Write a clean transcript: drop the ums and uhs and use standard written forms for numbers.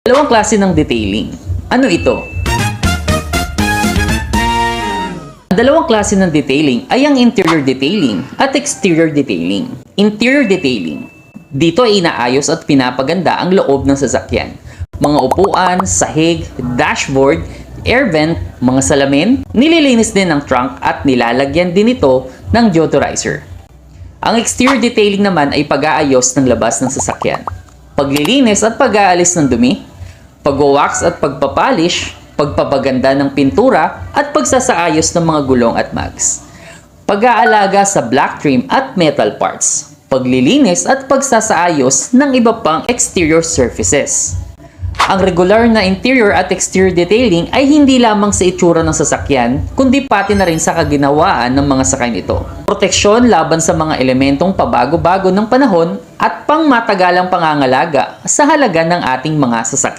Dalawang klase ng detailing. Ano ito? Ang dalawang klase ng detailing ay ang interior detailing at exterior detailing. Interior detailing. Dito ay inaayos at pinapaganda ang loob ng sasakyan. Mga upuan, sahig, dashboard, air vent, mga salamin, nililinis din ng trunk at nilalagyan din ito ng deodorizer. Ang exterior detailing naman ay pag-aayos ng labas ng sasakyan. Paglilinis at pag-aalis ng dumi, pag-wax at pagpapalish, pagpapaganda ng pintura at pagsasaayos ng mga gulong at mags. Pag-aalaga sa black trim at metal parts, paglilinis at pagsasaayos ng iba pang exterior surfaces. Ang regular na interior at exterior detailing ay hindi lamang sa itsura ng sasakyan, kundi pati na rin sa kaginawaan ng mga sakay nito. Proteksyon laban sa mga elementong pabago-bago ng panahon at pangmatagalang pangangalaga sa halaga ng ating mga sasakyan.